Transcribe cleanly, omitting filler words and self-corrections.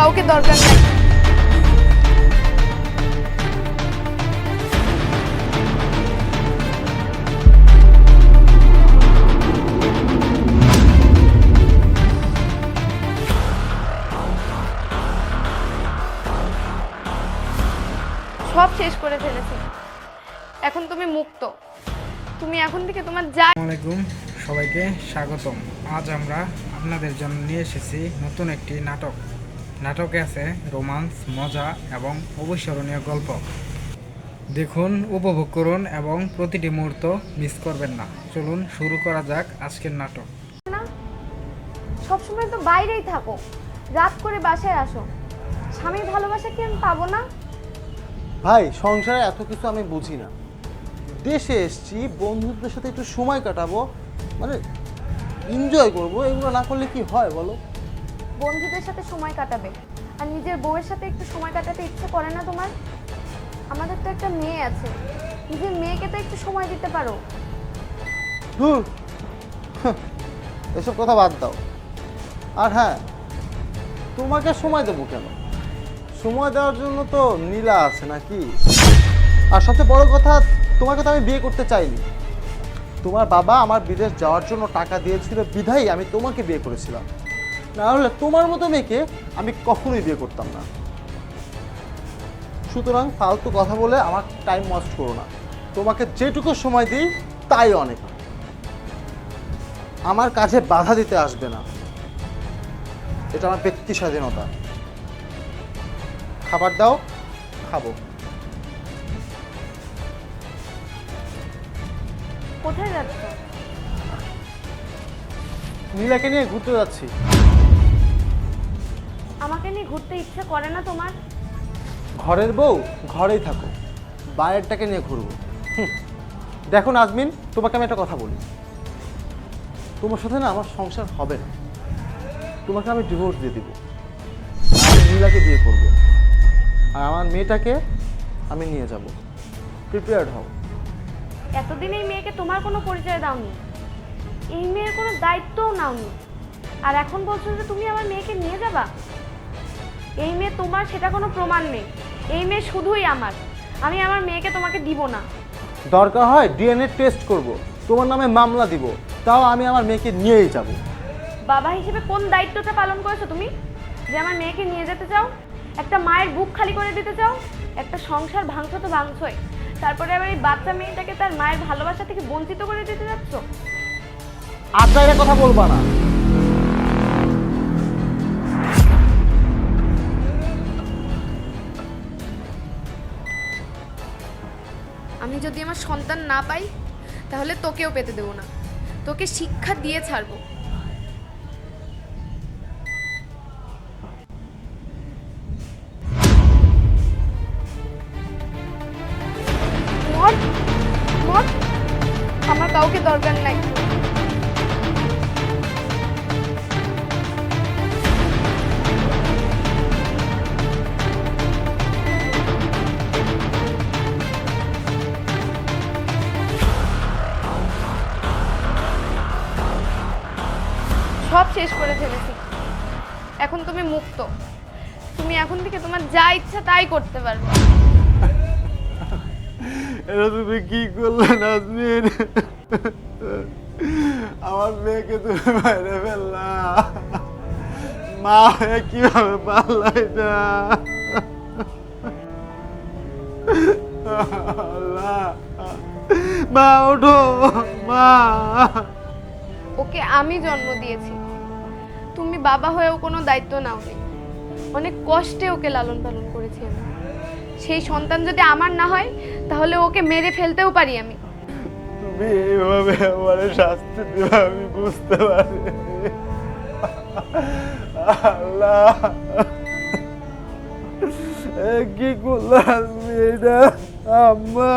কাউকে দরকার নাই। সব শেষ করে ফেলেছি, এখন তুমি মুক্ত। তুমি এখন থেকে তোমার যা। আসসালামু আলাইকুম, সবাইকে স্বাগতম। আজ আমরা আপনাদের জন্য নিয়ে এসেছি নতুন একটি নাটক। নাটকে আছে রোমান্স, মজা এবং অবিস্মরণীয় গল্প। দেখুন, উপভোগ করুন এবং প্রতিটি মুহূর্ত মিস করবেন না। চলুন শুরু করা যাক আজকের নাটক। না, সবসময় তো বাইরেই থাকো, রাত করে বাসায় আসো। স্বামীর ভালোবাসা কি আমি পাবো না? ভাই, সংসারে এত কিছু আমি বুঝি না। দেশে এসছি, বন্ধুদের সাথে একটু সময় কাটাবো, মানে এনজয় করবো, এগুলো না করলে কি হয় বলো? বন্ধুদের সাথে সময় কাটাবে আর নিজের বউয়ের সাথে একটু সময় কাটাতে ইচ্ছে করে না তোমার? আমাদের তো একটা মেয়ে আছে, নিজের মেয়েকে তো একটু সময় দিতে পারো। ধুর, এসব কথা বাদ দাও। আর হ্যাঁ, তোমাকে সময় দেবো কেন? সময় দেওয়ার জন্য তো নীলা আছে নাকি? আর সবচেয়ে বড় কথা, তোমাকে তো আমি বিয়ে করতে চাইনি। তোমার বাবা আমার বিদেশ যাওয়ার জন্য টাকা দিয়েছিল বিধাই আমি তোমাকে বিয়ে করেছিলাম। না হলে তোমার মতো মেয়েকে আমি কখনোই বিয়ে করতাম না। সুতরাং ফালতু কথা বলে আমার টাইম ওয়েস্ট করো না। তোমাকে যেটুকু সময় দিই তাই অনেক। আমার কাজে বাধা দিতে আসবে না, এটা আমার ব্যক্তি স্বাধীনতা। খাবার দাও, খাবো। কোথায় যাচ্ছ? নীলাকে নিয়ে ঘুরতে যাচ্ছি। আমাকে নিয়ে ঘুরতে ইচ্ছে করে না তোমার? ঘরের বউ ঘরেই থাকো, বাইরেরটাকে নিয়ে ঘুরবো। দেখো নাজমিন, তোমাকে আমি একটা কথা বলি। তোমার সাথে না আমার সংসার হবে না। তোমাকে আমি ডিভোর্স দিয়ে দিব। আমি নীলাকে বিয়ে করব, আর আমার মেয়েটাকে আমি নিয়ে যাব। প্রিপেয়ার্ড হও। এতদিন এই মেয়েকে তোমার কোনো পরিচয় দাওনি, এই মেয়ের কোনো দায়িত্বও নাওনি, আর এখন বলছো যে তুমি আমার মেয়েকে নিয়ে যাবা? এই মেয়ে তোমার সেটা কোনো প্রমাণ নেই। এই মেয়ে শুধুই আমার। আমি আমার মেয়েকে তোমাকে দিব না। দরকার হয় ডিএনএ টেস্ট করব, তোমার নামে মামলা দিব, তাও আমি আমার মেয়েকে নিয়েই যাব। বাবা হিসেবে কোন দায়িত্বটা পালন করেছো তুমি যে আমার মেয়েকে নিয়ে যেতে চাও? একটা মায়ের বুক খালি করে দিতে চাও? একটা সংসার ভাঙছো তো ভাঙছোই, তারপরে আবার এই বাচ্চা মেয়েটাকে তার মায়ের ভালোবাসা থেকে বঞ্চিত করে দিতে যাচ্ছ। আচ্ছা, কথা বলবা না। আমি যদি আমার সন্তান না পাই তাহলে তোকেও পেতে দেবো না, তোকে শিক্ষা দিয়ে ছাড়বো। মর মর, আমার কাউকে দরকার নাই। সব শেষ করে ফেলেছি, এখন তুমি মুক্ত। তুমি এখন থেকে তোমার যা ইচ্ছা তাই করতে পারবে। এটা তুমি কি করলে নাজমিন? আমার মেয়েকে তুমি বাইরে ফেললা। মা হয়ে কিভাবে পারলা এটা? আল্লাহ, মা ওঠো, মা। ওকে আমি জন্ম দিয়েছি, তুমি বাবা হয়েও কোনো দায়িত্ব নাওনি। অনেক কষ্টে ওকে লালন পালন করেছি আমি। সেই সন্তান যদি আমার না হয় তাহলে ওকে মেরে ফেলতেও পারি আমি। তুমি এইভাবে আমার শাস্তি দিবে আমি বুঝতে পারি। আল্লাহ, কি করলাম এটা? আম্মা।